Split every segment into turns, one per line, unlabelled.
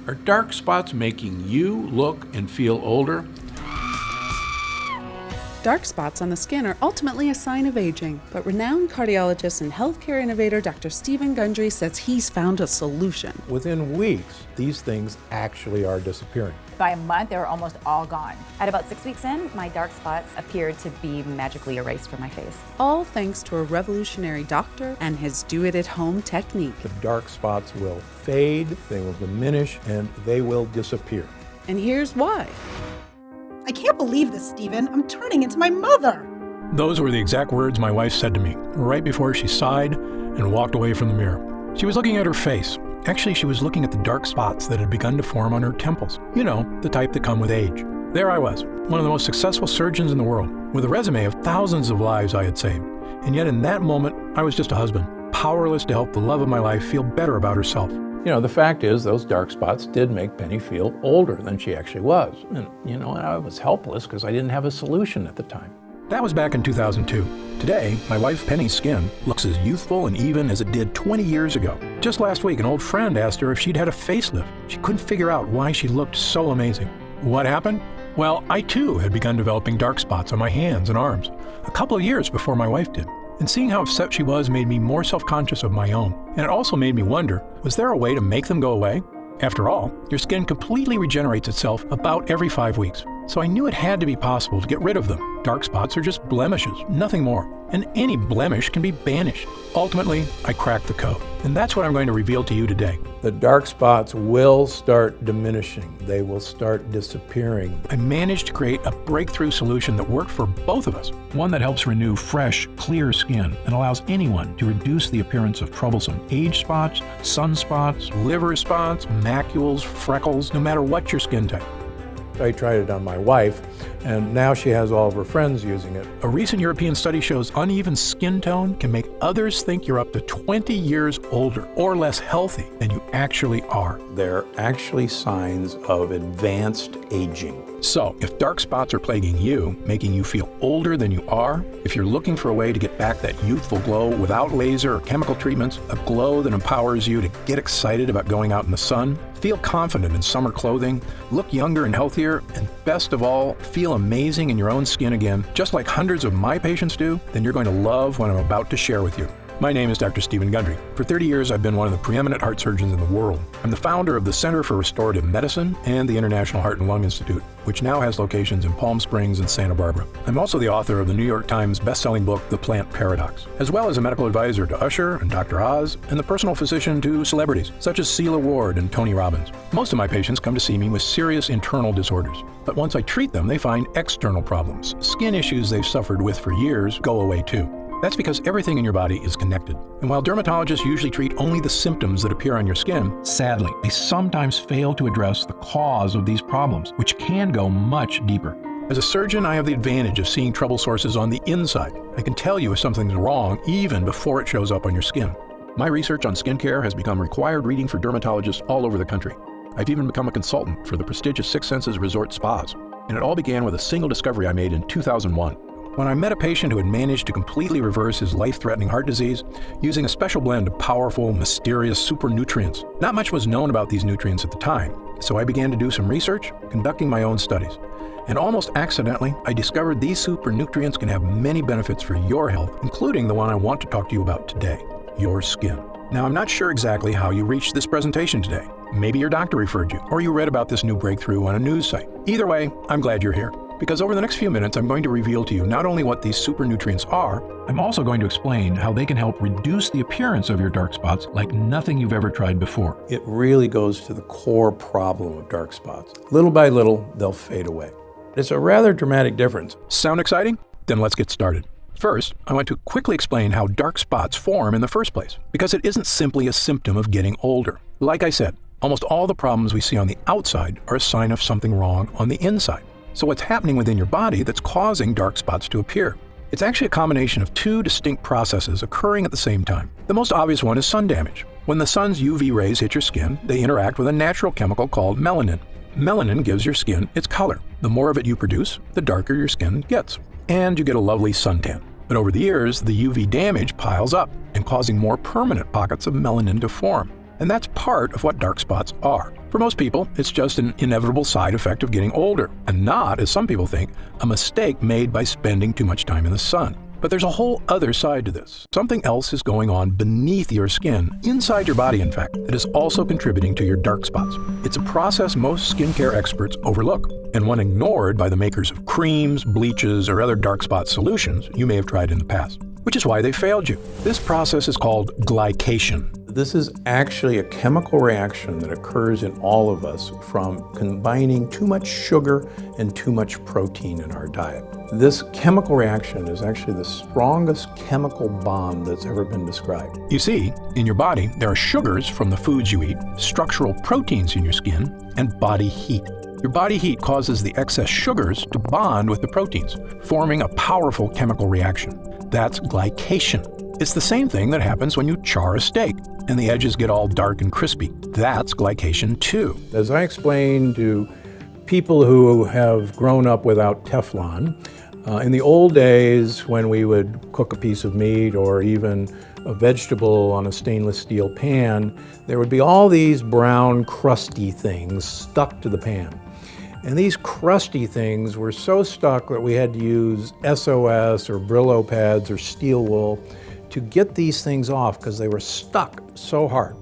Are dark spots making you look and feel older?
Dark spots on the skin are ultimately a sign of aging, but renowned cardiologist and healthcare innovator Dr. Stephen Gundry says he's found a solution.
Within weeks, these things actually are disappearing.
By a month, they were almost all gone.
At about 6 weeks in, my dark spots appeared to be magically erased from my face.
All thanks to a revolutionary doctor and his do-it-at-home technique.
The dark spots will fade, they will diminish, and they will disappear.
And here's why.
I can't believe this, Stephen. I'm turning into my mother.
Those were the exact words my wife said to me, right before she sighed and walked away from the mirror. She was looking at her face. Actually, she was looking at the dark spots that had begun to form on her temples. You know, the type that come with age. There I was, one of the most successful surgeons in the world, with a resume of thousands of lives I had saved. And yet in that moment, I was just a husband, powerless to help the love of my life feel better about herself.
You know, the fact is those dark spots did make Penny feel older than she actually was. And, you know, I was helpless because I didn't have a solution at the time.
That was back in 2002. Today, my wife Penny's skin looks as youthful and even as it did 20 years ago. Just last week, an old friend asked her if she'd had a facelift. She couldn't figure out why she looked so amazing. What happened? Well, I too had begun developing dark spots on my hands and arms, a couple of years before my wife did. And seeing how upset she was made me more self-conscious of my own. And it also made me wonder, was there a way to make them go away? After all, your skin completely regenerates itself about every 5 weeks. So I knew it had to be possible to get rid of them. Dark spots are just blemishes, nothing more. And any blemish can be banished. Ultimately, I cracked the code. And that's what I'm going to reveal to you today.
The dark spots will start diminishing. They will start disappearing.
I managed to create a breakthrough solution that worked for both of us. One that helps renew fresh, clear skin and allows anyone to reduce the appearance of troublesome age spots, sunspots, liver spots, macules, freckles, no matter what your skin type.
I tried it on my wife, and now she has all of her friends using it.
A recent European study shows uneven skin tone can make others think you're up to 20 years older or less healthy than you actually are.
They're actually signs of advanced aging.
So, if dark spots are plaguing you, making you feel older than you are, if you're looking for a way to get back that youthful glow without laser or chemical treatments, a glow that empowers you to get excited about going out in the sun, feel confident in summer clothing, look younger and healthier, and best of all, feel amazing in your own skin again, just like hundreds of my patients do, then you're going to love what I'm about to share with you. My name is Dr. Stephen Gundry. For 30 years, I've been one of the preeminent heart surgeons in the world. I'm the founder of the Center for Restorative Medicine and the International Heart and Lung Institute, which now has locations in Palm Springs and Santa Barbara. I'm also the author of the New York Times best-selling book, The Plant Paradox, as well as a medical advisor to Usher and Dr. Oz, and the personal physician to celebrities, such as Celia Ward and Tony Robbins. Most of my patients come to see me with serious internal disorders, but once I treat them, they find external problems. Skin issues they've suffered with for years go away too. That's because everything in your body is connected. And while dermatologists usually treat only the symptoms that appear on your skin, sadly, they sometimes fail to address the cause of these problems, which can go much deeper. As a surgeon, I have the advantage of seeing trouble sources on the inside. I can tell you if something's wrong even before it shows up on your skin. My research on skincare has become required reading for dermatologists all over the country. I've even become a consultant for the prestigious Six Senses Resort Spas. And it all began with a single discovery I made in 2001. When I met a patient who had managed to completely reverse his life-threatening heart disease using a special blend of powerful, mysterious super nutrients. Not much was known about these nutrients at the time, so I began to do some research, conducting my own studies. And almost accidentally, I discovered these super nutrients can have many benefits for your health, including the one I want to talk to you about today, your skin. Now, I'm not sure exactly how you reached this presentation today. Maybe your doctor referred you, or you read about this new breakthrough on a news site. Either way, I'm glad you're here. Because over the next few minutes, I'm going to reveal to you not only what these super nutrients are, I'm also going to explain how they can help reduce the appearance of your dark spots like nothing you've ever tried before.
It really goes to the core problem of dark spots. Little by little, they'll fade away. It's a rather dramatic difference.
Sound exciting? Then let's get started. First, I want to quickly explain how dark spots form in the first place, because it isn't simply a symptom of getting older. Like I said, almost all the problems we see on the outside are a sign of something wrong on the inside. So what's happening within your body that's causing dark spots to appear? It's actually a combination of two distinct processes occurring at the same time. The most obvious one is sun damage. When the sun's UV rays hit your skin, they interact with a natural chemical called melanin. Melanin gives your skin its color. The more of it you produce, the darker your skin gets. And you get a lovely suntan. But over the years, the UV damage piles up and causing more permanent pockets of melanin to form. And that's part of what dark spots are. For most people, it's just an inevitable side effect of getting older, and not, as some people think, a mistake made by spending too much time in the sun. But there's a whole other side to this. Something else is going on beneath your skin, inside your body in fact, that is also contributing to your dark spots. It's a process most skincare experts overlook, and one ignored by the makers of creams, bleaches, or other dark spot solutions you may have tried in the past, which is why they failed you. This process is called glycation.
This is actually a chemical reaction that occurs in all of us from combining too much sugar and too much protein in our diet. This chemical reaction is actually the strongest chemical bond that's ever been described.
You see, in your body, there are sugars from the foods you eat, structural proteins in your skin, and body heat. Your body heat causes the excess sugars to bond with the proteins, forming a powerful chemical reaction. That's glycation. It's the same thing that happens when you char a steak and the edges get all dark and crispy. That's glycation too.
As I explained to people who have grown up without Teflon, in the old days when we would cook a piece of meat or even a vegetable on a stainless steel pan, there would be all these brown crusty things stuck to the pan. And these crusty things were so stuck that we had to use SOS or Brillo pads or steel wool to get these things off because they were stuck so hard.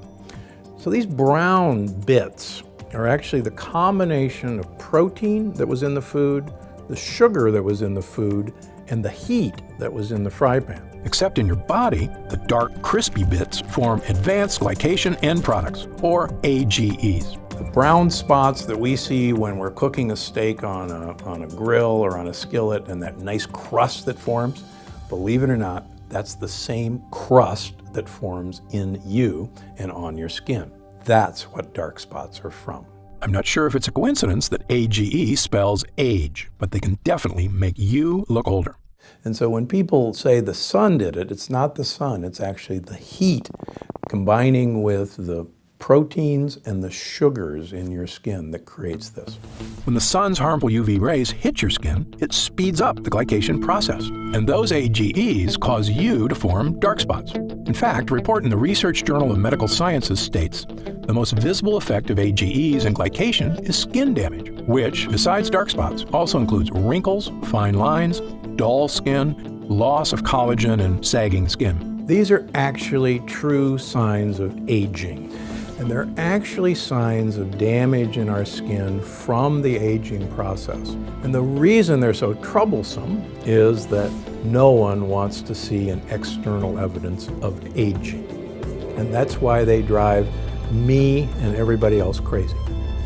So these brown bits are actually the combination of protein that was in the food, the sugar that was in the food, and the heat that was in the fry pan.
Except in your body, the dark, crispy bits form advanced glycation end products, or AGEs.
The brown spots that we see when we're cooking a steak on a grill or on a skillet and that nice crust that forms, believe it or not, that's the same crust that forms in you and on your skin. That's what dark spots are from.
I'm not sure if it's a coincidence that AGE spells age, but they can definitely make you look older.
And so when people say the sun did it, it's not the sun, it's actually the heat combining with the proteins and the sugars in your skin that creates this.
When the sun's harmful UV rays hit your skin, it speeds up the glycation process, and those AGEs cause you to form dark spots. In fact, a report in the Research Journal of Medical Sciences states the most visible effect of AGEs and glycation is skin damage, which, besides dark spots, also includes wrinkles, fine lines, dull skin, loss of collagen, and sagging skin.
These are actually true signs of aging. And they're actually signs of damage in our skin from the aging process. And the reason they're so troublesome is that no one wants to see an external evidence of aging. And that's why they drive me and everybody else crazy.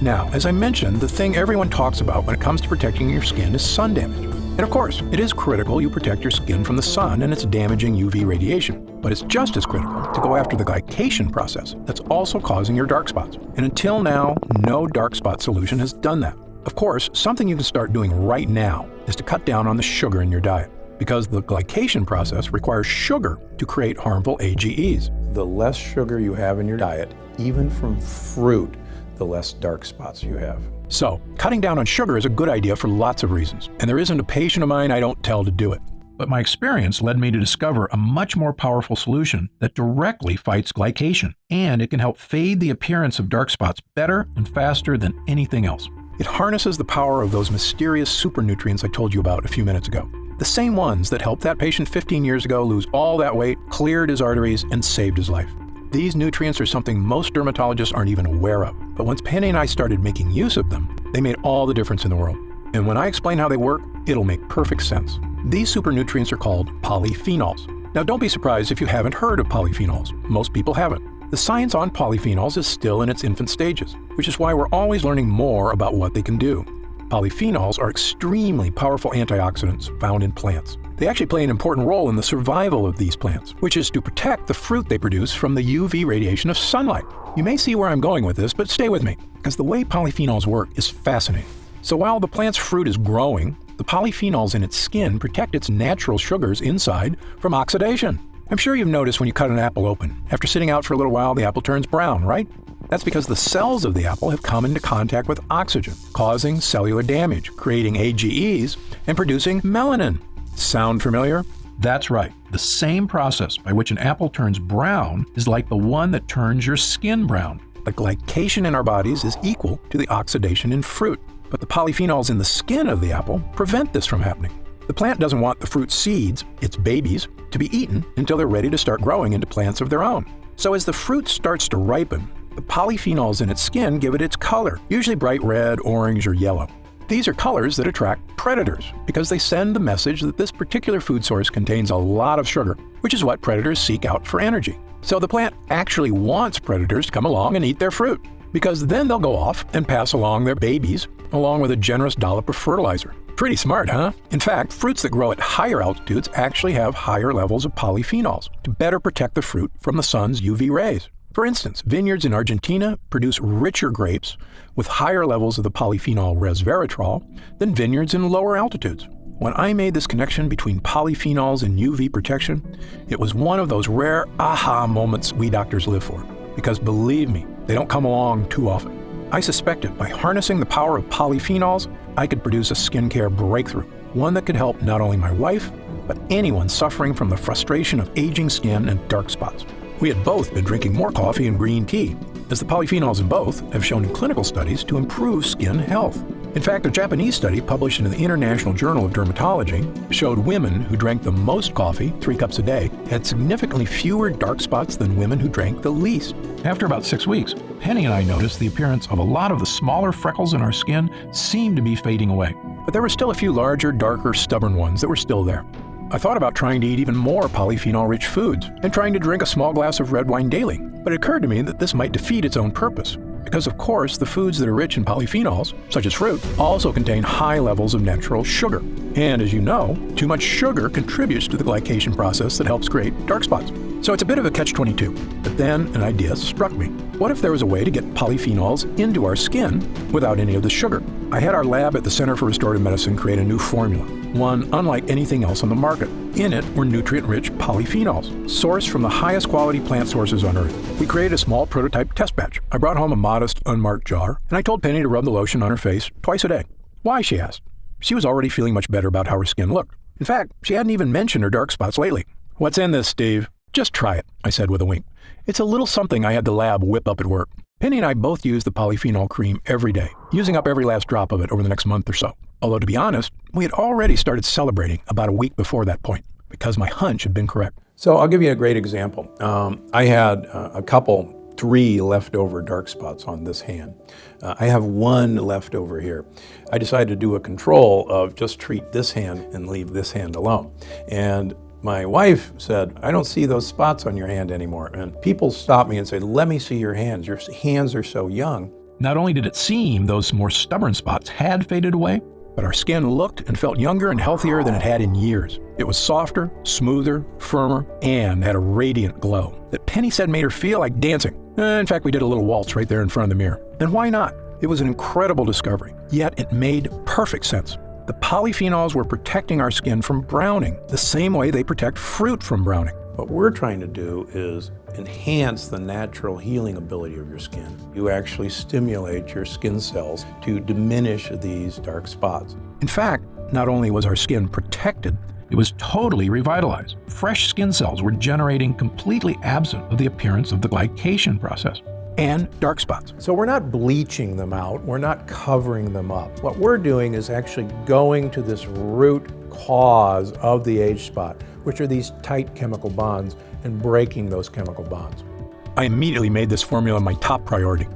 Now, as I mentioned, the thing everyone talks about when it comes to protecting your skin is sun damage. And of course, it is critical you protect your skin from the sun and its damaging UV radiation. But it's just as critical to go after the glycation process that's also causing your dark spots. And until now, no dark spot solution has done that. Of course, something you can start doing right now is to cut down on the sugar in your diet, because the glycation process requires sugar to create harmful AGEs.
The less sugar you have in your diet, even from fruit, the less dark spots you have.
So, cutting down on sugar is a good idea for lots of reasons, and there isn't a patient of mine I don't tell to do it. But my experience led me to discover a much more powerful solution that directly fights glycation, and it can help fade the appearance of dark spots better and faster than anything else. It harnesses the power of those mysterious super nutrients I told you about a few minutes ago. The same ones that helped that patient 15 years ago lose all that weight, cleared his arteries, and saved his life. These nutrients are something most dermatologists aren't even aware of. But once Penny and I started making use of them, they made all the difference in the world. And when I explain how they work, it'll make perfect sense. These super nutrients are called polyphenols. Now don't be surprised if you haven't heard of polyphenols. Most people haven't. The science on polyphenols is still in its infant stages, which is why we're always learning more about what they can do. Polyphenols are extremely powerful antioxidants found in plants. They actually play an important role in the survival of these plants, which is to protect the fruit they produce from the UV radiation of sunlight. You may see where I'm going with this, but stay with me, because the way polyphenols work is fascinating. So while the plant's fruit is growing, the polyphenols in its skin protect its natural sugars inside from oxidation. I'm sure you've noticed when you cut an apple open, after sitting out for a little while, the apple turns brown, right? That's because the cells of the apple have come into contact with oxygen, causing cellular damage, creating AGEs, and producing melanin. Sound familiar? That's right. The same process by which an apple turns brown is like the one that turns your skin brown. the glycation in our bodies is equal to the oxidation in fruit. But the polyphenols in the skin of the apple prevent this from happening. The plant doesn't want the fruit seeds, its babies, to be eaten until they're ready to start growing into plants of their own. So as the fruit starts to ripen, the polyphenols in its skin give it its color, usually bright red, orange, or yellow. These are colors that attract predators because they send the message that this particular food source contains a lot of sugar, which is what predators seek out for energy. So the plant actually wants predators to come along and eat their fruit, because then they'll go off and pass along their babies along with a generous dollop of fertilizer. Pretty smart, huh? In fact, fruits that grow at higher altitudes actually have higher levels of polyphenols to better protect the fruit from the sun's UV rays. For instance, vineyards in Argentina produce richer grapes with higher levels of the polyphenol resveratrol than vineyards in lower altitudes. When I made this connection between polyphenols and UV protection, it was one of those rare aha moments we doctors live for. Because believe me, they don't come along too often. I suspected by harnessing the power of polyphenols, I could produce a skincare breakthrough, one that could help not only my wife, but anyone suffering from the frustration of aging skin and dark spots. We had both been drinking more coffee and green tea, as the polyphenols in both have shown in clinical studies to improve skin health. In fact, a Japanese study published in the International Journal of Dermatology showed women who drank the most coffee, 3 cups a day, had significantly fewer dark spots than women who drank the least.
After about 6 weeks, Penny and I noticed the appearance of a lot of the smaller freckles in our skin seemed to be fading away.
But there were still a few larger, darker, stubborn ones that were still there. I thought about trying to eat even more polyphenol-rich foods and trying to drink a small glass of red wine daily, but it occurred to me that this might defeat its own purpose. Because of course, the foods that are rich in polyphenols, such as fruit, also contain high levels of natural sugar. And as you know, too much sugar contributes to the glycation process that helps create dark spots. So it's a bit of a catch-22. But then an idea struck me. What if there was a way to get polyphenols into our skin without any of the sugar? I had our lab at the Center for Restorative Medicine create a new formula, one unlike anything else on the market. In it were nutrient-rich polyphenols, sourced from the highest quality plant sources on Earth. We created a small prototype test batch. I brought home a modest, unmarked jar, and I told Penny to rub the lotion on her face twice a day. Why, she asked. She was already feeling much better about how her skin looked. In fact, she hadn't even mentioned her dark spots lately. "What's in this, Steve?" "Just try it," I said with a wink. It's a little something I had the lab whip up at work. Penny and I both use the polyphenol cream every day, using up every last drop of it over the next month or so. Although to be honest, we had already started celebrating about a week before that point, because my hunch had been correct.
So I'll give you a great example. I had a couple, 3 leftover dark spots on this hand. I have 1 left over here. I decided to do a control of just treat this hand and leave this hand alone. And my wife said, "I don't see those spots on your hand anymore." And people stopped me and said, "Let me see your hands. Your hands are so young."
Not only did it seem those more stubborn spots had faded away,
But our skin looked and felt younger and healthier than it had in years. It was softer, smoother, firmer, and had a radiant glow that Penny said made her feel like dancing. In fact, we did a little waltz right there in front of the mirror. And why not? It was an incredible discovery, yet it made perfect sense. The polyphenols were protecting our skin from browning, the same way they protect fruit from browning.
What we're trying to do is enhance the natural healing ability of your skin. You actually stimulate your skin cells to diminish these dark spots.
In fact, not only was our skin protected, it was totally revitalized. Fresh skin cells were generating completely absent of the appearance of the glycation process.
And dark spots.
So we're not bleaching them out, we're not covering them up. What we're doing is actually going to this root cause of the age spot, which are these tight chemical bonds, and breaking those chemical bonds.
I immediately made this formula my top priority.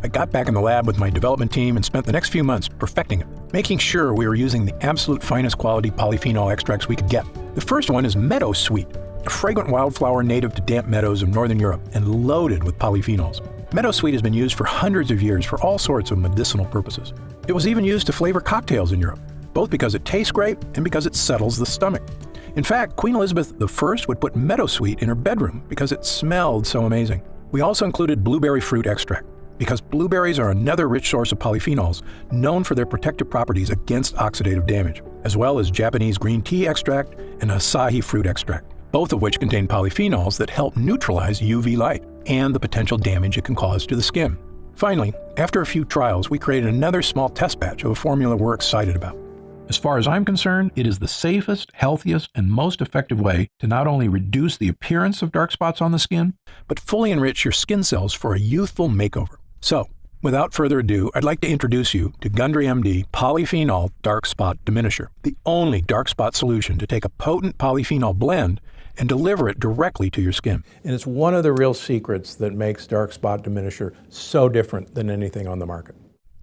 I got back in the lab with my development team and spent the next few months perfecting it, making sure we were using the absolute finest quality polyphenol extracts we could get. The first one is Meadow Sweet, a fragrant wildflower native to damp meadows of northern Europe and loaded with polyphenols. Meadow Sweet has been used for hundreds of years for all sorts of medicinal purposes. It was even used to flavor cocktails in Europe, both because it tastes great and because it settles the stomach. In fact, Queen Elizabeth I would put Meadow Sweet in her bedroom because it smelled so amazing. We also included blueberry fruit extract, because blueberries are another rich source of polyphenols known for their protective properties against oxidative damage, as well as Japanese green tea extract and Asahi fruit extract, both of which contain polyphenols that help neutralize UV light and the potential damage it can cause to the skin. Finally, after a few trials, we created another small test batch of a formula we're excited about.
As far as I'm concerned, it is the safest, healthiest, and most effective way to not only reduce the appearance of dark spots on the skin, but fully enrich your skin cells for a youthful makeover. So, without further ado, I'd like to introduce you to Gundry MD Polyphenol Dark Spot Diminisher, the only dark spot solution to take a potent polyphenol blend and deliver it directly to your skin.
And it's one of the real secrets that makes dark spot diminisher so different than anything on the market.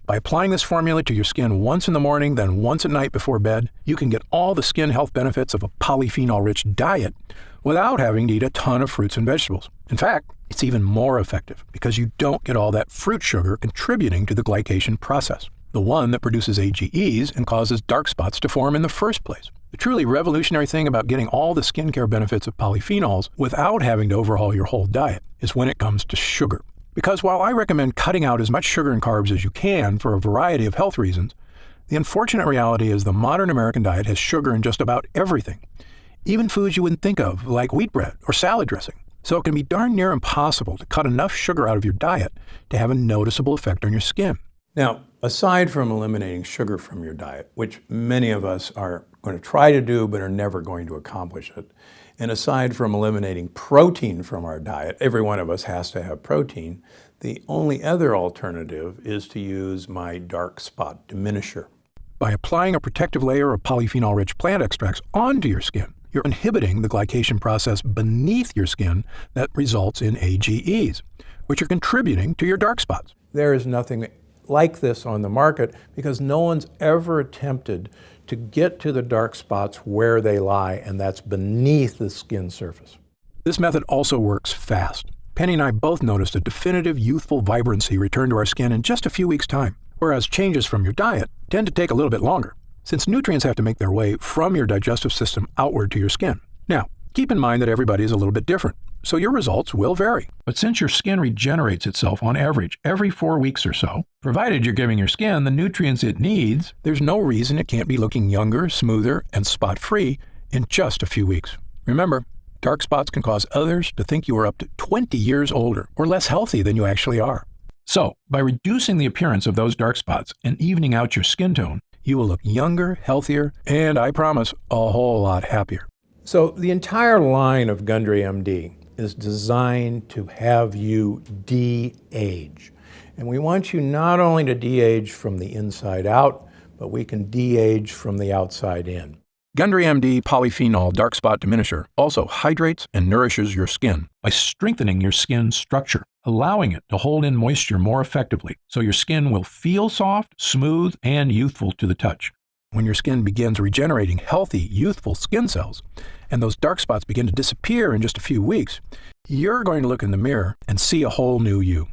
By applying this formula to your skin once in the morning, then once at night before bed, you can get all the skin health benefits of a polyphenol-rich diet without having to eat a ton of fruits and vegetables. In fact, it's even more effective because you don't get all that fruit sugar contributing to the glycation process, the one that produces AGEs and causes dark spots to form in the first place. The truly revolutionary thing about getting all the skincare benefits of polyphenols without having to overhaul your whole diet is when it comes to sugar. Because while I recommend cutting out as much sugar and carbs as you can for a variety of health reasons, the unfortunate reality is the modern American diet has sugar in just about everything, even foods you wouldn't think of, like wheat bread or salad dressing. So it can be darn near impossible to cut enough sugar out of your diet to have a noticeable effect on your skin.
Now, aside from eliminating sugar from your diet, which many of us are going to try to do but are never going to accomplish it, and aside from eliminating protein from our diet, every one of us has to have protein, the only other alternative is to use my dark spot diminisher.
By applying a protective layer of polyphenol-rich plant extracts onto your skin, you're inhibiting the glycation process beneath your skin that results in AGEs, which are contributing to your dark spots.
There is nothing like this on the market because no one's ever attempted to get to the dark spots where they lie, and that's beneath the skin surface.
This method also works fast. Penny and I both noticed a definitive youthful vibrancy return to our skin in just a few weeks' time, whereas changes from your diet tend to take a little bit longer, since nutrients have to make their way from your digestive system outward to your skin. Now, keep in mind that everybody is a little bit different, so your results will vary. But since your skin regenerates itself on average every 4 weeks or so, provided you're giving your skin the nutrients it needs, there's no reason it can't be looking younger, smoother, and spot-free in just a few weeks. Remember, dark spots can cause others to think you are up to 20 years older or less healthy than you actually are. So, by reducing the appearance of those dark spots and evening out your skin tone, you will look younger, healthier, and I promise, a whole lot happier.
So the entire line of Gundry MD is designed to have you de-age. And we want you not only to de-age from the inside out, but we can de-age from the outside in.
Gundry MD Polyphenol Dark Spot Diminisher also hydrates and nourishes your skin by strengthening your skin structure, allowing it to hold in moisture more effectively, so your skin will feel soft, smooth, and youthful to the touch. When your skin begins regenerating healthy, youthful skin cells, and those dark spots begin to disappear in just a few weeks, you're going to look in the mirror and see a whole new you.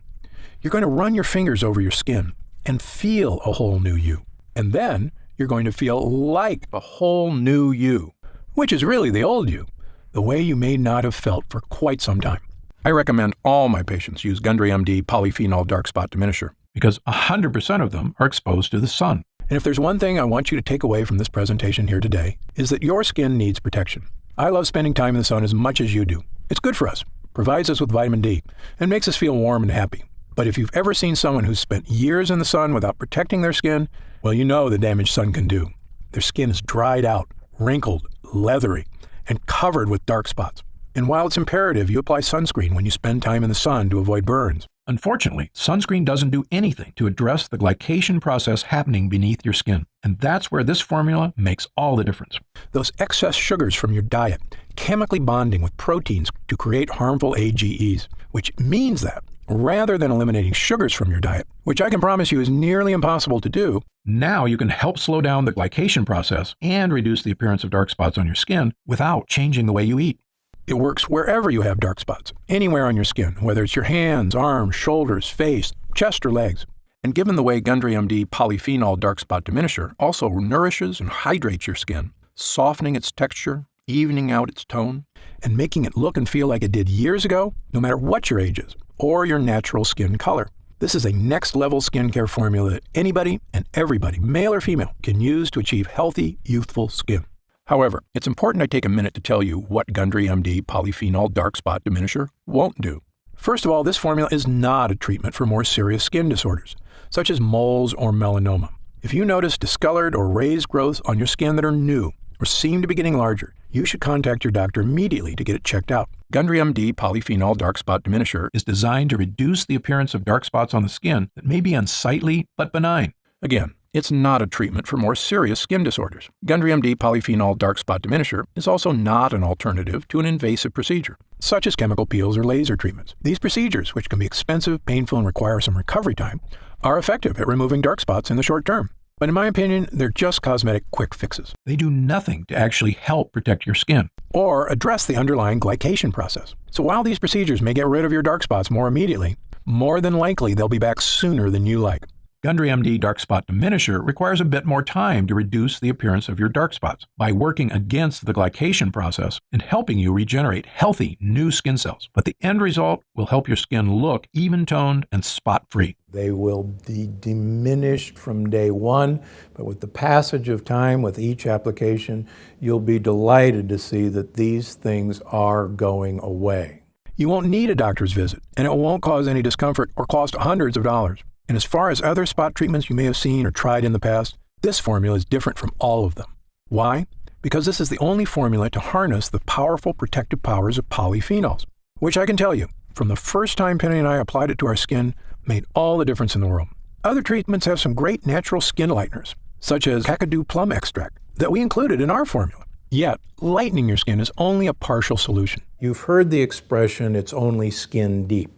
You're going to run your fingers over your skin and feel a whole new you. And then you're going to feel like a whole new you, which is really the old you, the way you may not have felt for quite some time. I recommend all my patients use Gundry MD Polyphenol Dark Spot Diminisher because 100% of them are exposed to the sun. And if there's one thing I want you to take away from this presentation here today, is that your skin needs protection. I love spending time in the sun as much as you do. It's good for us, provides us with vitamin D, and makes us feel warm and happy. But if you've ever seen someone who's spent years in the sun without protecting their skin, well, you know the damage sun can do. Their skin is dried out, wrinkled, leathery, and covered with dark spots. And while it's imperative you apply sunscreen when you spend time in the sun to avoid burns, unfortunately, sunscreen doesn't do anything to address the glycation process happening beneath your skin. And that's where this formula makes all the difference. Those excess sugars from your diet chemically bonding with proteins to create harmful AGEs, which means that rather than eliminating sugars from your diet, which I can promise you is nearly impossible to do, now you can help slow down the glycation process and reduce the appearance of dark spots on your skin without changing the way you eat. It works wherever you have dark spots, anywhere on your skin, whether it's your hands, arms, shoulders, face, chest, or legs. And given the way Gundry MD Polyphenol Dark Spot Diminisher also nourishes and hydrates your skin, softening its texture, evening out its tone, and making it look and feel like it did years ago, no matter what your age is, or your natural skin color. This is a next-level skincare formula that anybody and everybody, male or female, can use to achieve healthy, youthful skin. However, it's important I take a minute to tell you what Gundry MD Polyphenol Dark Spot Diminisher won't do. First of all, this formula is not a treatment for more serious skin disorders, such as moles or melanoma.
If you notice discolored or raised growths on your skin that are new or seem to be getting larger, you should contact your doctor immediately to get it checked out.
Gundry MD Polyphenol Dark Spot Diminisher is designed to reduce the appearance of dark spots on the skin that may be unsightly but benign. Again, it's not a treatment for more serious skin disorders. Gundry MD Polyphenol Dark Spot Diminisher is also not an alternative to an invasive procedure, such as chemical peels or laser treatments. These procedures, which can be expensive, painful, and require some recovery time, are effective at removing dark spots in the short term. But in my opinion, they're just cosmetic quick fixes. They do nothing to actually help protect your skin
or address the underlying glycation process. So while these procedures may get rid of your dark spots more immediately, more than likely they'll be back sooner than you like.
Gundry MD Dark Spot Diminisher requires a bit more time to reduce the appearance of your dark spots by working against the glycation process and helping you regenerate healthy new skin cells. But the end result will help your skin look even-toned and spot-free.
They will be diminished from day one, but with the passage of time, with each application, you'll be delighted to see that these things are going away.
You won't need a doctor's visit, and it won't cause any discomfort or cost hundreds of dollars. And as far as other spot treatments you may have seen or tried in the past, this formula is different from all of them. Why? Because this is the only formula to harness the powerful protective powers of polyphenols, which I can tell you, from the first time Penny and I applied it to our skin, made all the difference in the world. Other treatments have some great natural skin lighteners, such as Kakadu plum extract, that we included in our formula. Yet, lightening your skin is only a partial solution.
You've heard the expression, it's only skin deep.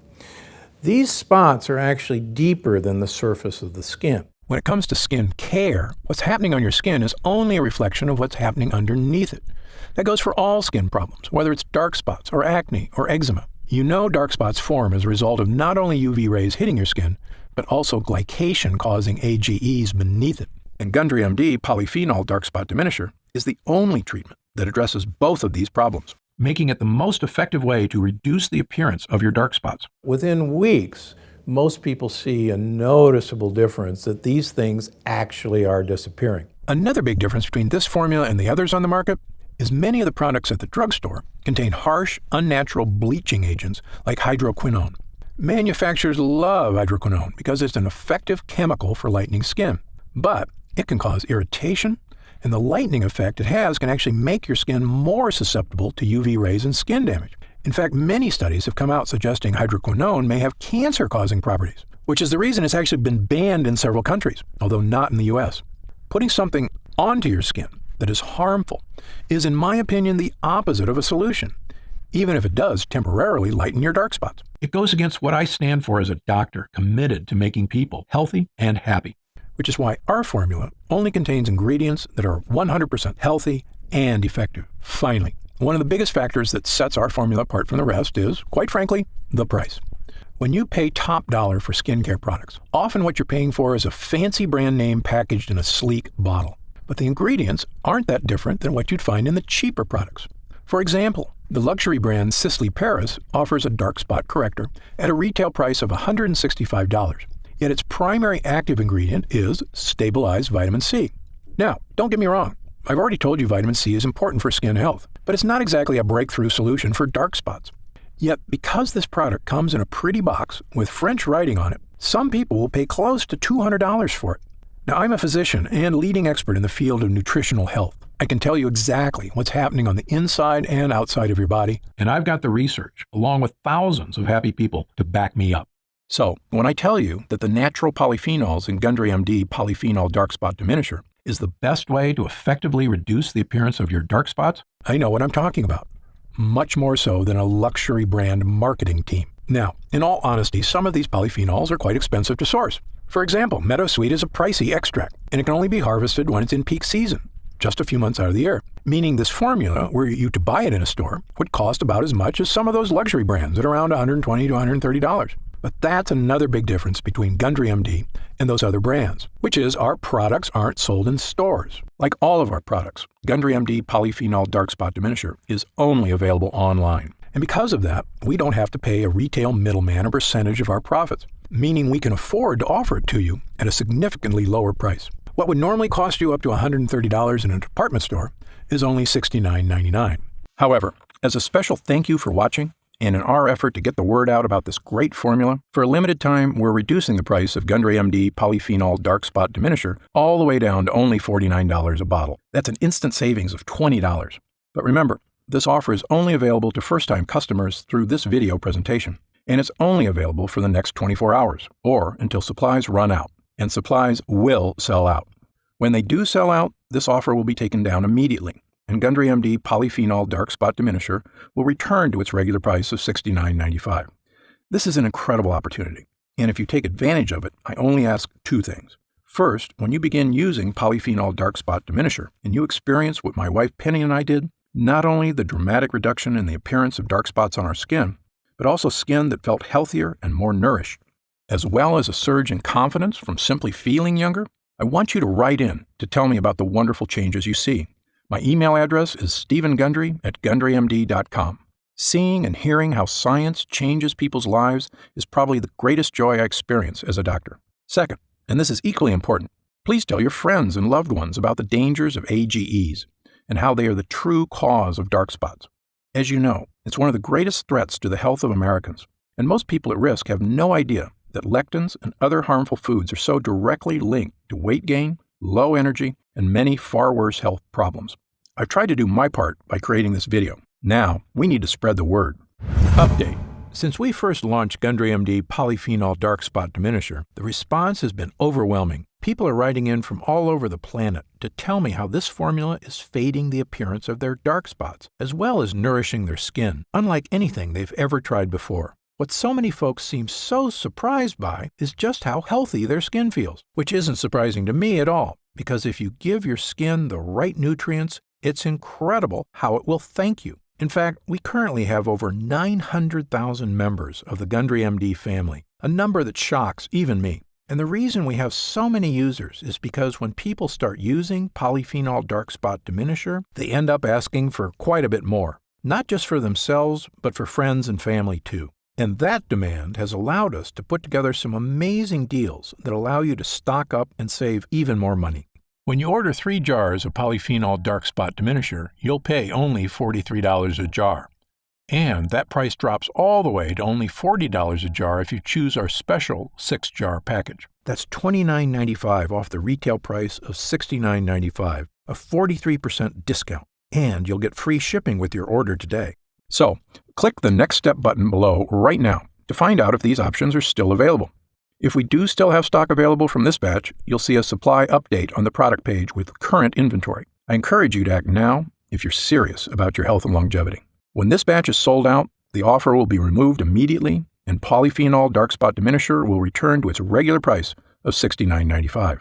These spots are actually deeper than the surface of the skin.
When it comes to skin care, what's happening on your skin is only a reflection of what's happening underneath it. That goes for all skin problems, whether it's dark spots or acne or eczema. You know dark spots form as a result of not only UV rays hitting your skin, but also glycation causing AGEs beneath it.
And Gundry MD Polyphenol Dark Spot Diminisher is the only treatment that addresses both of these problems, making it the most effective way to reduce the appearance of your dark spots.
Within weeks, most people see a noticeable difference that these things actually are disappearing.
Another big difference between this formula and the others on the market is many of the products at the drugstore contain harsh, unnatural bleaching agents like hydroquinone. Manufacturers love hydroquinone because it's an effective chemical for lightening skin, but it can cause irritation, and the lightening effect it has can actually make your skin more susceptible to UV rays and skin damage. In fact, many studies have come out suggesting hydroquinone may have cancer-causing properties, which is the reason it's actually been banned in several countries, although not in the US. Putting something onto your skin that is harmful is, in my opinion, the opposite of a solution, even if it does temporarily lighten your dark spots.
It goes against what I stand for as a doctor committed to making people healthy and happy.
Which is why our formula only contains ingredients that are 100% healthy and effective. Finally, one of the biggest factors that sets our formula apart from the rest is, quite frankly, the price. When you pay top dollar for skincare products, often what you're paying for is a fancy brand name packaged in a sleek bottle. But the ingredients aren't that different than what you'd find in the cheaper products. For example, the luxury brand Sisley Paris offers a dark spot corrector at a retail price of $165. Yet its primary active ingredient is stabilized vitamin C. Now, don't get me wrong. I've already told you vitamin C is important for skin health, but it's not exactly a breakthrough solution for dark spots. Yet, because this product comes in a pretty box with French writing on it, some people will pay close to $200 for it. Now, I'm a physician and leading expert in the field of nutritional health. I can tell you exactly what's happening on the inside and outside of your body,
and I've got the research, along with thousands of happy people, to back me up. So, when I tell you that the natural polyphenols in Gundry MD Polyphenol Dark Spot Diminisher is the best way to effectively reduce the appearance of your dark spots,
I know what I'm talking about. Much more so than a luxury brand marketing team. Now, in all honesty, some of these polyphenols are quite expensive to source. For example, Meadowsweet is a pricey extract, and it can only be harvested when it's in peak season, just a few months out of the year. Meaning this formula, were you to buy it in a store, would cost about as much as some of those luxury brands at around $120 to $130. But that's another big difference between Gundry MD and those other brands, which is our products aren't sold in stores. Like all of our products, Gundry MD Polyphenol Dark Spot Diminisher is only available online. And because of that, we don't have to pay a retail middleman a percentage of our profits, meaning we can afford to offer it to you at a significantly lower price. What would normally cost you up to $130 in a department store is only $69.99. However, as a special thank you for watching,
And in our effort to get the word out about this great formula, for a limited time, we're reducing the price of Gundry MD Polyphenol Dark Spot Diminisher all the way down to only $49 a bottle. That's an instant savings of $20. But remember, this offer is only available to first-time customers through this video presentation, and it's only available for the next 24 hours, or until supplies run out, and supplies will sell out. When they do sell out, this offer will be taken down immediately, and Gundry MD Polyphenol Dark Spot Diminisher will return to its regular price of $69.95. This is an incredible opportunity, and if you take advantage of it, I only ask two things. First, when you begin using Polyphenol Dark Spot Diminisher, and you experience what my wife Penny and I did, not only the dramatic reduction in the appearance of dark spots on our skin, but also skin that felt healthier and more nourished, as well as a surge in confidence from simply feeling younger, I want you to write in to tell me about the wonderful changes you see. My email address is stephengundry@gundrymd.com. Seeing and hearing how science changes people's lives is probably the greatest joy I experience as a doctor. Second, and this is equally important, please tell your friends and loved ones about the dangers of AGEs and how they are the true cause of dark spots. As you know, it's one of the greatest threats to the health of Americans, and most people at risk have no idea that lectins and other harmful foods are so directly linked to weight gain, low energy, and many far worse health problems. I've tried to do my part by creating this video. Now, we need to spread the word. Update. Since we first launched Gundry MD Polyphenol Dark Spot Diminisher, the response has been overwhelming. People are writing in from all over the planet to tell me how this formula is fading the appearance of their dark spots, as well as nourishing their skin, unlike anything they've ever tried before. What so many folks seem so surprised by is just how healthy their skin feels, which isn't surprising to me at all, because if you give your skin the right nutrients, it's incredible how it will thank you. In fact, we currently have over 900,000 members of the Gundry MD family, a number that shocks even me. And the reason we have so many users is because when people start using Polyphenol Dark Spot Diminisher, they end up asking for quite a bit more, not just for themselves, but for friends and family too. And that demand has allowed us to put together some amazing deals that allow you to stock up and save even more money. When you order 3 jars of Polyphenol Dark Spot Diminisher, you'll pay only $43 a jar. And that price drops all the way to only $40 a jar if you choose our special 6-jar package. That's $29.95 off the retail price of $69.95, a 43% discount. And you'll get free shipping with your order today. So, click the Next Step button below right now to find out if these options are still available. If we do still have stock available from this batch, you'll see a supply update on the product page with current inventory. I encourage you to act now if you're serious about your health and longevity. When this batch is sold out, the offer will be removed immediately, and Polyphenol Dark Spot Diminisher will return to its regular price of $69.95.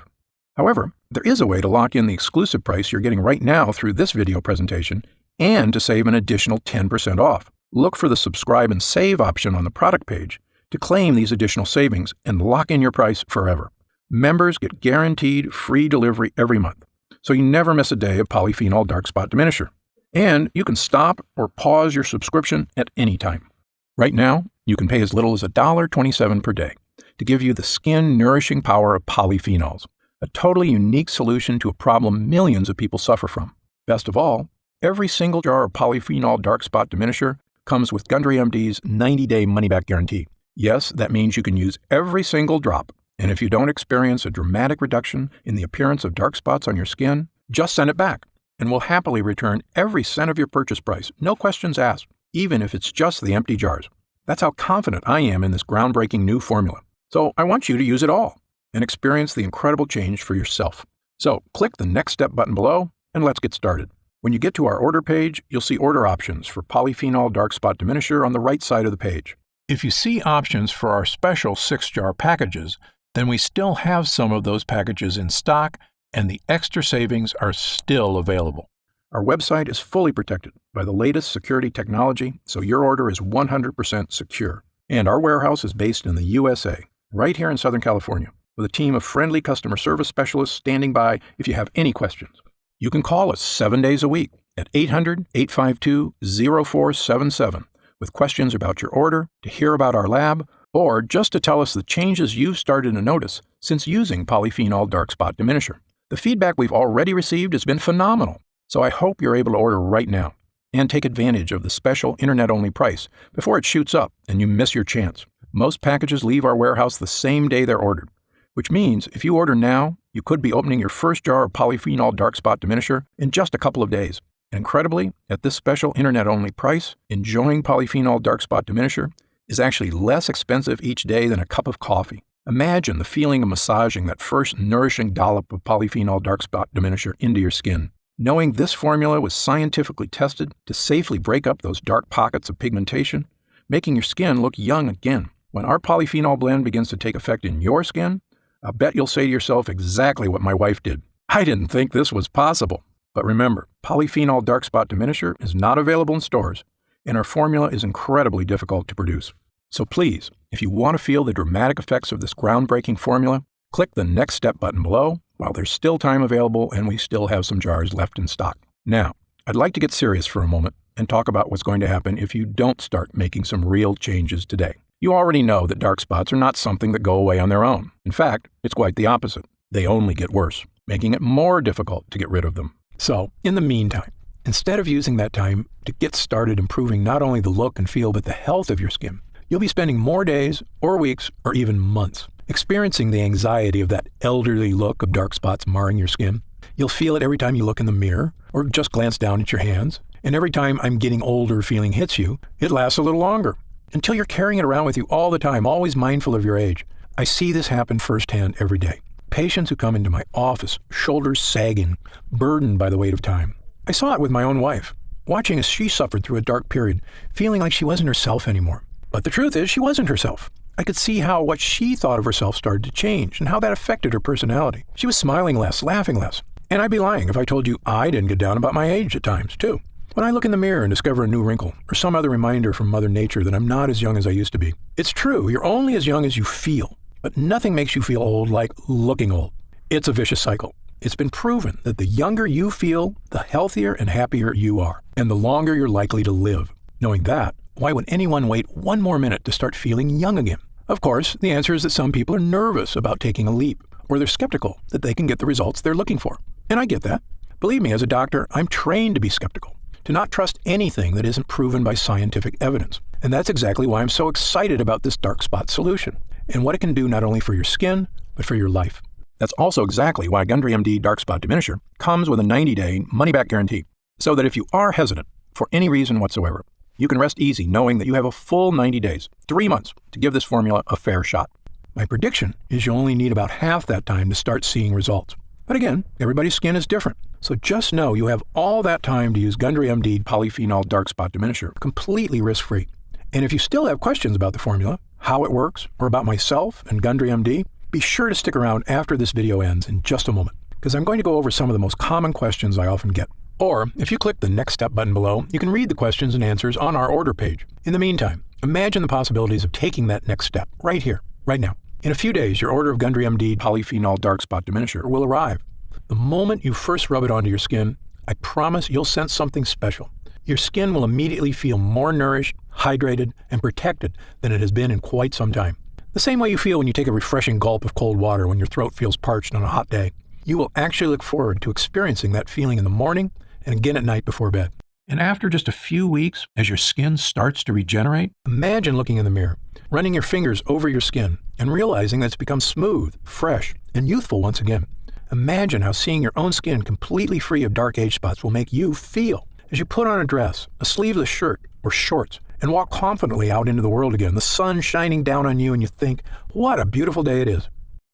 However, there is a way to lock in the exclusive price you're getting right now through this video presentation and to save an additional 10% off. Look for the subscribe and save option on the product page to claim these additional savings and lock in your price forever. Members get guaranteed free delivery every month, so you never miss a day of Polyphenol Dark Spot Diminisher. And you can stop or pause your subscription at any time. Right now, you can pay as little as $1.27 per day to give you the skin-nourishing power of polyphenols, a totally unique solution to a problem millions of people suffer from. Best of all, every single jar of Polyphenol Dark Spot Diminisher comes with Gundry MD's 90-day money-back guarantee. Yes, that means you can use every single drop, and if you don't experience a dramatic reduction in the appearance of dark spots on your skin, just send it back, and we'll happily return every cent of your purchase price, no questions asked, even if it's just the empty jars. That's how confident I am in this groundbreaking new formula. So I want you to use it all and experience the incredible change for yourself. So click the Next Step button below, and let's get started. When you get to our order page, you'll see order options for Polyphenol Dark Spot Diminisher on the right side of the page. If you see options for our special 6-jar packages, then we still have some of those packages in stock, and the extra savings are still available. Our website is fully protected by the latest security technology, so your order is 100% secure. And our warehouse is based in the USA, right here in Southern California, with a team of friendly customer service specialists standing by if you have any questions. You can call us 7 days a week at 800-852-0477 with questions about your order, to hear about our lab, or just to tell us the changes you've started to notice since using Polyphenol Dark Spot Diminisher. The feedback we've already received has been phenomenal, so I hope you're able to order right now. And take advantage of the special internet-only price before it shoots up and you miss your chance. Most packages leave our warehouse the same day they're ordered, which means if you order now, you could be opening your first jar of polyphenol dark spot diminisher in just a couple of days. Incredibly, at this special internet-only price, enjoying polyphenol dark spot diminisher is actually less expensive each day than a cup of coffee. Imagine the feeling of massaging that first nourishing dollop of polyphenol dark spot diminisher into your skin. Knowing this formula was scientifically tested to safely break up those dark pockets of pigmentation, making your skin look young again. When our polyphenol blend begins to take effect in your skin, I'll bet you'll say to yourself exactly what my wife did. I didn't think this was possible. But remember, polyphenol dark spot diminisher is not available in stores, and our formula is incredibly difficult to produce. So please, if you want to feel the dramatic effects of this groundbreaking formula, click the Next Step button below while there's still time available and we still have some jars left in stock. Now, I'd like to get serious for a moment and talk about what's going to happen if you don't start making some real changes today. You already know that dark spots are not something that go away on their own. In fact, it's quite the opposite. They only get worse, making it more difficult to get rid of them. So, in the meantime, instead of using that time to get started improving not only the look and feel but the health of your skin, you'll be spending more days or weeks or even months experiencing the anxiety of that elderly look of dark spots marring your skin. You'll feel it every time you look in the mirror or just glance down at your hands. And every time I'm getting older feeling hits you, it lasts a little longer until you're carrying it around with you all the time, always mindful of your age. I see this happen firsthand every day. Patients who come into my office, shoulders sagging, burdened by the weight of time. I saw it with my own wife, watching as she suffered through a dark period, feeling like she wasn't herself anymore. But the truth is, she wasn't herself. I could see how what she thought of herself started to change and how that affected her personality. She was smiling less, laughing less. And I'd be lying if I told you I didn't get down about my age at times, too. When I look in the mirror and discover a new wrinkle or some other reminder from Mother Nature that I'm not as young as I used to be. It's true, you're only as young as you feel, but nothing makes you feel old like looking old. It's a vicious cycle. It's been proven that the younger you feel, the healthier and happier you are, and the longer you're likely to live. Knowing that, why would anyone wait one more minute to start feeling young again? Of course, the answer is that some people are nervous about taking a leap, or they're skeptical that they can get the results they're looking for. And I get that. Believe me, as a doctor, I'm trained to be skeptical, to not trust anything that isn't proven by scientific evidence. And that's exactly why I'm so excited about this dark spot solution, and what it can do not only for your skin, but for your life. That's also exactly why Gundry MD Dark Spot Diminisher comes with a 90-day money-back guarantee, so that if you are hesitant for any reason whatsoever, you can rest easy knowing that you have a full 90 days, 3 months, to give this formula a fair shot. My prediction is you only need about half that time to start seeing results. But again, everybody's skin is different, so just know you have all that time to use Gundry MD Polyphenol Dark Spot Diminisher completely risk-free. And if you still have questions about the formula, how it works, or about myself and Gundry MD, be sure to stick around after this video ends in just a moment, because I'm going to go over some of the most common questions I often get. Or, if you click the Next Step button below, you can read the questions and answers on our order page. In the meantime, imagine the possibilities of taking that next step right here, right now. In a few days, your order of Gundry MD Polyphenol Dark Spot Diminisher will arrive. The moment you first rub it onto your skin, I promise you'll sense something special. Your skin will immediately feel more nourished, hydrated, and protected than it has been in quite some time. The same way you feel when you take a refreshing gulp of cold water when your throat feels parched on a hot day. You will actually look forward to experiencing that feeling in the morning and again at night before bed. And after just a few weeks, as your skin starts to regenerate,
imagine looking in the mirror, running your fingers over your skin, and realizing that it's become smooth, fresh, and youthful once again. Imagine how seeing your own skin completely free of dark age spots will make you feel as you put on a dress, a sleeveless shirt, or shorts, and walk confidently out into the world again, the sun shining down on you, and you think, what a beautiful day it is.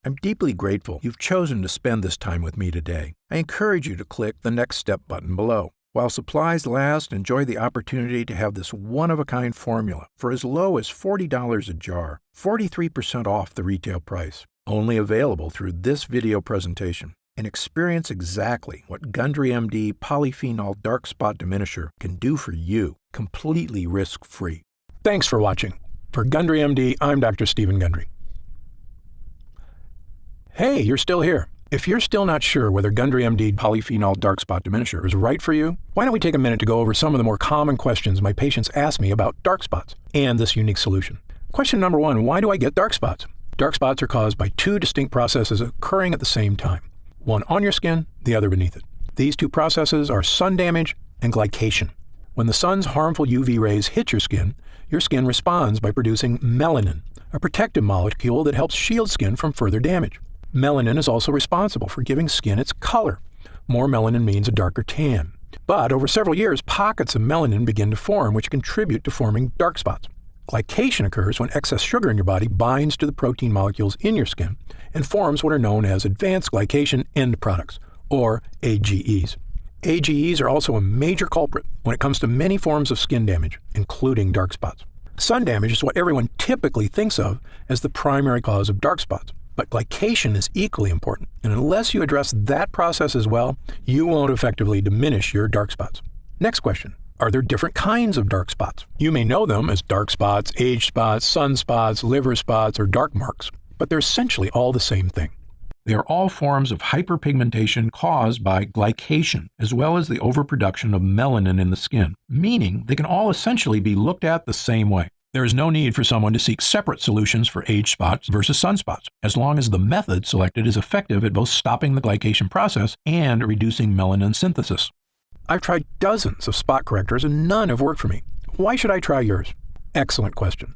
I'm deeply grateful you've chosen to spend this time with me today. I encourage you to click the Next Step button below. While supplies last, enjoy the opportunity to have this one-of-a-kind formula for as low as $40 a jar, 43% off the retail price. Only available through this video presentation. And experience exactly what Gundry MD Polyphenol Dark Spot Diminisher can do for you, completely risk-free.
Thanks for watching. For Gundry MD, I'm Dr. Stephen Gundry. Hey, you're still here. If you're still not sure whether Gundry MD Polyphenol Dark Spot Diminisher is right for you, why don't we take a minute to go over some of the more common questions my patients ask me about dark spots and this unique solution. Question number 1, why do I get dark spots? Dark spots are caused by 2 distinct processes occurring at the same time. One on your skin, the other beneath it. These 2 processes are sun damage and glycation.
When the sun's harmful UV rays hit your skin responds by producing melanin, a protective molecule that helps shield skin from further damage. Melanin is also responsible for giving skin its color. More melanin means a darker tan. But over several years, pockets of melanin begin to form, which contribute to forming dark spots. Glycation occurs when excess sugar in your body binds to the protein molecules in your skin and forms what are known as advanced glycation end products, or AGEs. AGEs are also a major culprit when it comes to many forms of skin damage, including dark spots. Sun damage is what everyone typically thinks of as the primary cause of dark spots, but glycation is equally important, and unless you address that process as well, you won't effectively diminish your dark spots. Next question. Are there different kinds of dark spots? You may know them as dark spots, age spots, sunspots, liver spots, or dark marks, but they're essentially all the same thing.
They are all forms of hyperpigmentation caused by glycation, as well as the overproduction of melanin in the skin, meaning they can all essentially be looked at the same way. There is no need for someone to seek separate solutions for age spots versus sunspots, as long as the method selected is effective at both stopping the glycation process and reducing melanin synthesis.
I've tried dozens of spot correctors and none have worked for me. Why should I try yours? Excellent question.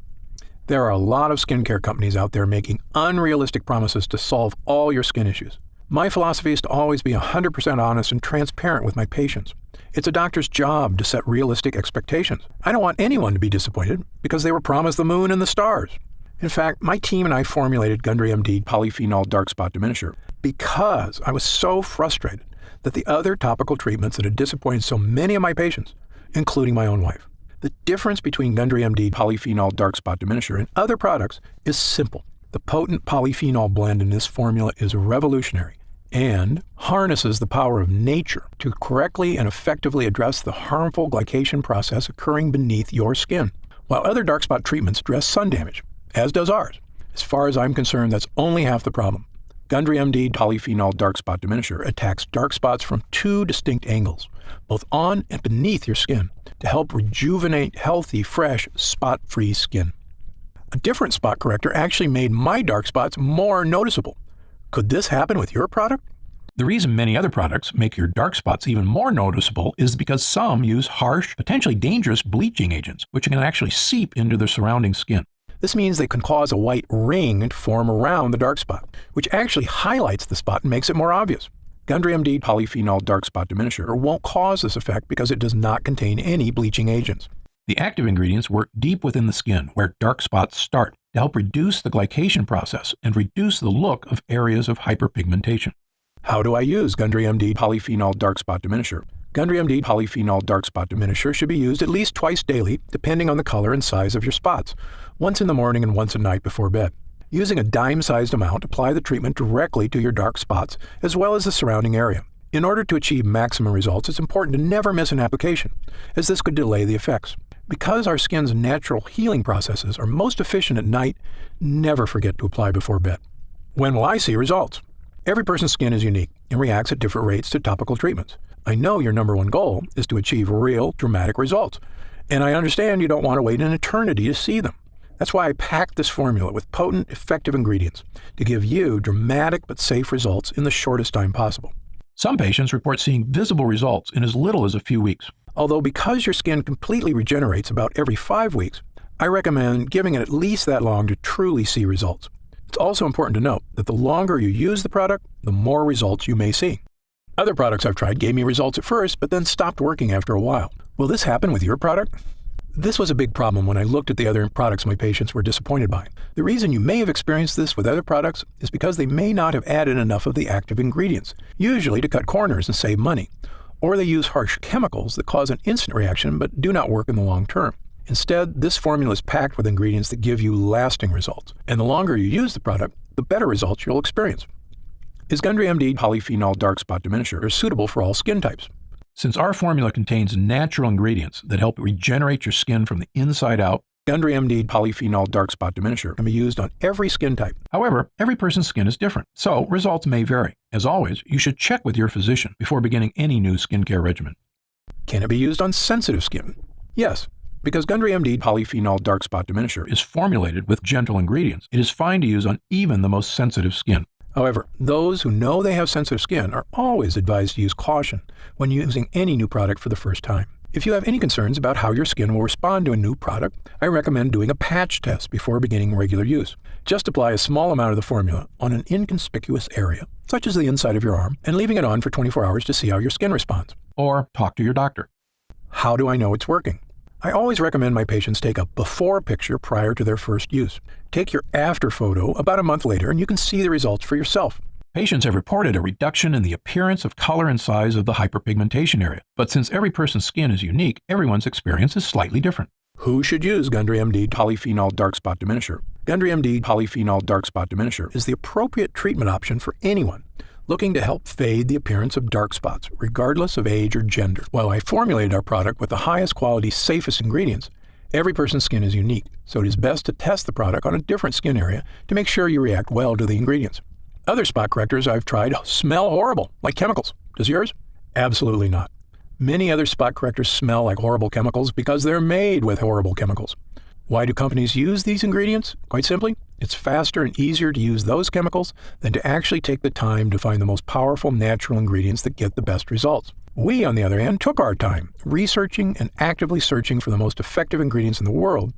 There are a lot of skincare companies out there making unrealistic promises to solve all your skin issues. My philosophy is to always be 100% honest and transparent with my patients. It's a doctor's job to set realistic expectations. I don't want anyone to be disappointed because they were promised the moon and the stars. In fact, my team and I formulated Gundry MD Polyphenol Dark Spot Diminisher because I was so frustrated that the other topical treatments that had disappointed so many of my patients, including my own wife. The difference between Gundry MD Polyphenol Dark Spot Diminisher and other products is simple. The potent polyphenol blend in this formula is revolutionary and harnesses the power of nature to correctly and effectively address the harmful glycation process occurring beneath your skin. While other dark spot treatments address sun damage, as does ours, as far as I'm concerned, that's only half the problem. Gundry MD Polyphenol Dark Spot Diminisher attacks dark spots from two distinct angles, both on and beneath your skin, to help rejuvenate healthy, fresh, spot-free skin. A different spot corrector actually made my dark spots more noticeable. Could this happen with your product?
The reason many other products make your dark spots even more noticeable is because some use harsh, potentially dangerous bleaching agents, which can actually seep into the surrounding skin.
This means they can cause a white ring to form around the dark spot, which actually highlights the spot and makes it more obvious. Gundry MD Polyphenol Dark Spot Diminisher won't cause this effect because it does not contain any bleaching agents.
The active ingredients work deep within the skin, where dark spots start, to help reduce the glycation process and reduce the look of areas of hyperpigmentation.
How do I use Gundry MD Polyphenol Dark Spot Diminisher? Gundry MD Polyphenol Dark Spot Diminisher should be used at least twice daily, depending on the color and size of your spots, once in the morning and once at night before bed. Using a dime-sized amount, apply the treatment directly to your dark spots, as well as the surrounding area. In order to achieve maximum results, it's important to never miss an application, as this could delay the effects. Because our skin's natural healing processes are most efficient at night, never forget to apply before bed. When will I see results? Every person's skin is unique and reacts at different rates to topical treatments. I know your number one goal is to achieve real, dramatic results, and I understand you don't want to wait an eternity to see them. That's why I packed this formula with potent, effective ingredients to give you dramatic but safe results in the shortest time possible.
Some patients report seeing visible results in as little as a few weeks.
Although because your skin completely regenerates about every 5 weeks, I recommend giving it at least that long to truly see results. It's also important to note that the longer you use the product, the more results you may see. Other products I've tried gave me results at first, but then stopped working after a while. Will this happen with your product? This was a big problem when I looked at the other products my patients were disappointed by. The reason you may have experienced this with other products is because they may not have added enough of the active ingredients, usually to cut corners and save money. Or they use harsh chemicals that cause an instant reaction but do not work in the long term. Instead, this formula is packed with ingredients that give you lasting results. And the longer you use the product, the better results you'll experience. Is Gundry MD Polyphenol Dark Spot Diminisher suitable for all skin types?
Since our formula contains natural ingredients that help regenerate your skin from the inside out,
Gundry MD Polyphenol Dark Spot Diminisher can be used on every skin type.
However, every person's skin is different, so results may vary. As always, you should check with your physician before beginning any new skincare regimen.
Can it be used on sensitive skin? Yes. Because Gundry MD Polyphenol Dark Spot Diminisher
is formulated with gentle ingredients, it is fine to use on even the most sensitive skin.
However, those who know they have sensitive skin are always advised to use caution when using any new product for the first time. If you have any concerns about how your skin will respond to a new product, I recommend doing a patch test before beginning regular use. Just apply a small amount of the formula on an inconspicuous area, such as the inside of your arm, and leaving it on for 24 hours to see how your skin responds.
Or talk to your doctor.
How do I know it's working? I always recommend my patients take a before picture prior to their first use. Take your after photo about a month later and you can see the results for yourself.
Patients have reported a reduction in the appearance of color and size of the hyperpigmentation area. But since every person's skin is unique, everyone's experience is slightly different.
Who should use Gundry MD Polyphenol Dark Spot Diminisher? Gundry MD Polyphenol Dark Spot Diminisher is the appropriate treatment option for anyone looking to help fade the appearance of dark spots, regardless of age or gender. While I formulated our product with the highest quality, safest ingredients, every person's skin is unique, so it is best to test the product on a different skin area to make sure you react well to the ingredients. Other spot correctors I've tried smell horrible, like chemicals. Does yours? Absolutely not. Many other spot correctors smell like horrible chemicals because they're made with horrible chemicals. Why do companies use these ingredients? Quite simply, it's faster and easier to use those chemicals than to actually take the time to find the most powerful natural ingredients that get the best results. We, on the other hand, took our time researching and actively searching for the most effective ingredients in the world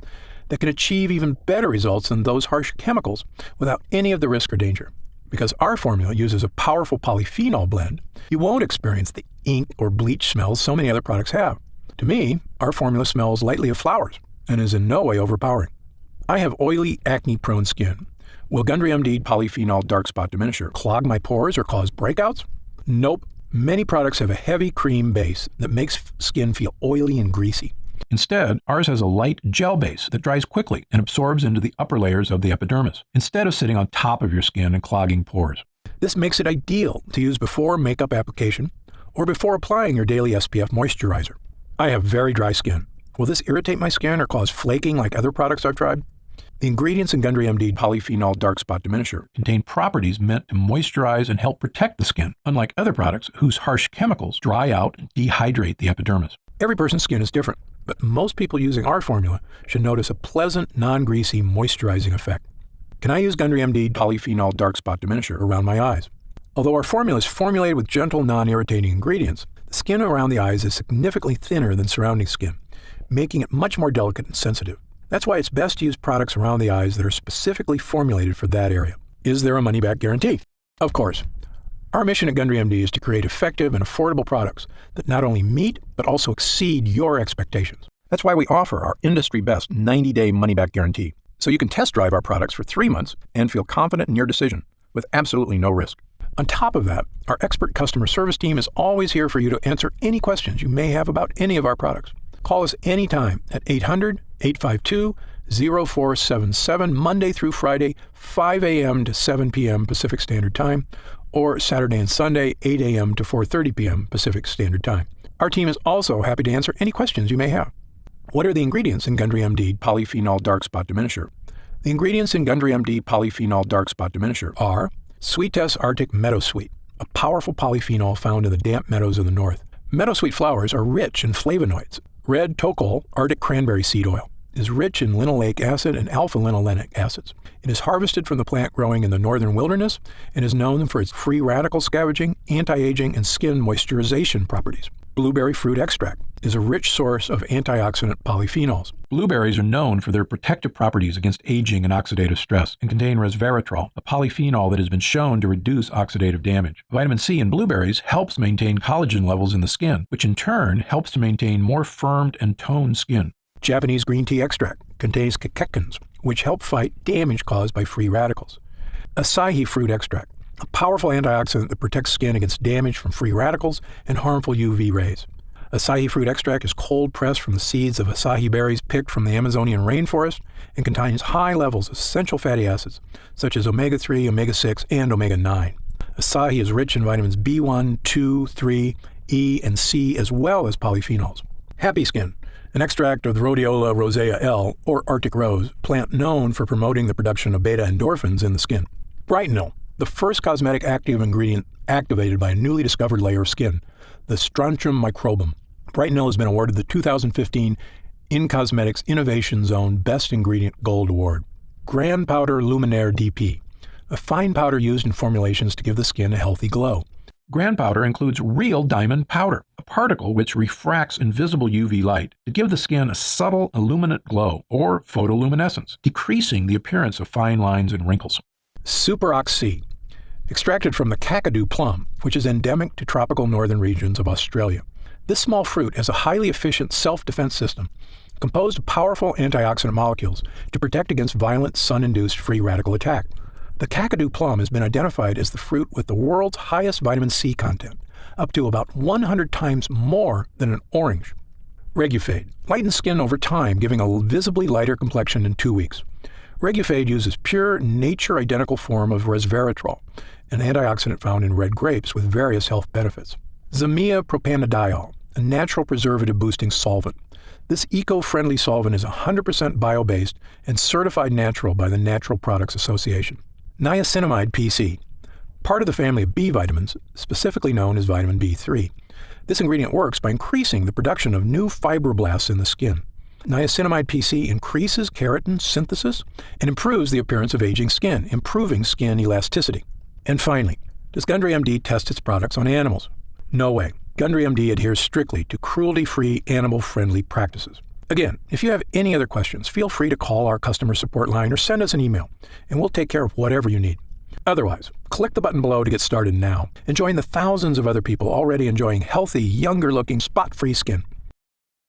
that can achieve even better results than those harsh chemicals without any of the risk or danger. Because our formula uses a powerful polyphenol blend, you won't experience the ink or bleach smells so many other products have. To me, our formula smells lightly of flowers and is in no way overpowering. I have oily, acne-prone skin. Will Gundry MD Polyphenol Dark Spot Diminisher clog my pores or cause breakouts? Nope. Many products have a heavy cream base that makes skin feel oily and greasy.
Instead, ours has a light gel base that dries quickly and absorbs into the upper layers of the epidermis, instead of sitting on top of your skin and clogging pores.
This makes it ideal to use before makeup application or before applying your daily SPF moisturizer. I have very dry skin. Will this irritate my skin or cause flaking like other products I've tried? The ingredients in Gundry MD Polyphenol Dark Spot Diminisher
Contain properties meant to moisturize and help protect the skin, unlike other products whose harsh chemicals dry out and dehydrate the epidermis.
Every person's skin is different, but most people using our formula should notice a pleasant, non-greasy, moisturizing effect. Can I use Gundry MD Polyphenol Dark Spot Diminisher around my eyes? Although our formula is formulated with gentle, non-irritating ingredients, the skin around the eyes is significantly thinner than surrounding skin, making it much more delicate and sensitive. That's why it's best to use products around the eyes that are specifically formulated for that area. Is there a money-back guarantee? Of course. Our mission at Gundry MD is to create effective and affordable products that not only meet, but also exceed your expectations. That's why we offer our industry-best 90-day money-back guarantee, so you can test drive our products for 3 months and feel confident in your decision with absolutely no risk. On top of that, our expert customer service team is always here for you to answer any questions you may have about any of our products. Call us anytime at 800-852-0477, Monday through Friday, 5 a.m. to 7 p.m. Pacific Standard Time, or Saturday and Sunday, 8 a.m. to 4:30 p.m. Pacific Standard Time. Our team is also happy to answer any questions you may have. What are the ingredients in Gundry MD Polyphenol Dark Spot Diminisher? The ingredients in Gundry MD Polyphenol Dark Spot Diminisher are Sweetess Arctic Meadowsweet, a powerful polyphenol found in the damp meadows of the north. Meadowsweet flowers are rich in flavonoids. Red Tocol Arctic Cranberry Seed Oil is rich in linoleic acid and alpha-linolenic acids. It is harvested from the plant growing in the northern wilderness and is known for its free radical scavenging, anti-aging, and skin moisturization properties. Blueberry fruit extract is a rich source of antioxidant polyphenols.
Blueberries are known for their protective properties against aging and oxidative stress and contain resveratrol, a polyphenol that has been shown to reduce oxidative damage. Vitamin C in blueberries helps maintain collagen levels in the skin, which in turn helps to maintain more firmed and toned skin.
Japanese green tea extract contains catechins, which help fight damage caused by free radicals. Acai fruit extract, a powerful antioxidant that protects skin against damage from free radicals and harmful UV rays. Acai fruit extract is cold pressed from the seeds of acai berries picked from the Amazonian rainforest and contains high levels of essential fatty acids such as omega-3, omega-6, and omega-9. Acai is rich in vitamins B1, 2, 3, E, and C, as well as polyphenols. Happy Skin, an extract of the Rhodiola rosea L, or Arctic rose, plant known for promoting the production of beta-endorphins in the skin. Brightenol, the first cosmetic active ingredient activated by a newly discovered layer of skin, the Strontium microbum. Brightenol has been awarded the 2015 In Cosmetics Innovation Zone Best Ingredient Gold Award. Grand Powder Luminaire DP, a fine powder used in formulations to give the skin a healthy glow.
Grand powder includes real diamond powder, a particle which refracts invisible UV light to give the skin a subtle illuminant glow or photoluminescence, decreasing the appearance of fine lines and wrinkles.
Superox C, extracted from the Kakadu plum, which is endemic to tropical northern regions of Australia. This small fruit has a highly efficient self-defense system composed of powerful antioxidant molecules to protect against violent sun-induced free radical attack. The Kakadu plum has been identified as the fruit with the world's highest vitamin C content, up to about 100 times more than an orange. Regufade lightens skin over time, giving a visibly lighter complexion in 2 weeks. Regufade uses pure, nature-identical form of resveratrol, an antioxidant found in red grapes with various health benefits. Zamia propanediol, a natural preservative-boosting solvent. This eco-friendly solvent is 100% bio-based and certified natural by the Natural Products Association. Niacinamide PC, part of the family of B vitamins, specifically known as vitamin B3. This ingredient works by increasing the production of new fibroblasts in the skin. Niacinamide PC increases keratin synthesis and improves the appearance of aging skin, improving skin elasticity. And finally, does Gundry MD test its products on animals? No way. Gundry MD adheres strictly to cruelty-free, animal-friendly practices. Again, if you have any other questions, feel free to call our customer support line or send us an email, and we'll take care of whatever you need. Otherwise, click the button below to get started now and join the thousands of other people already enjoying healthy, younger-looking, spot-free skin.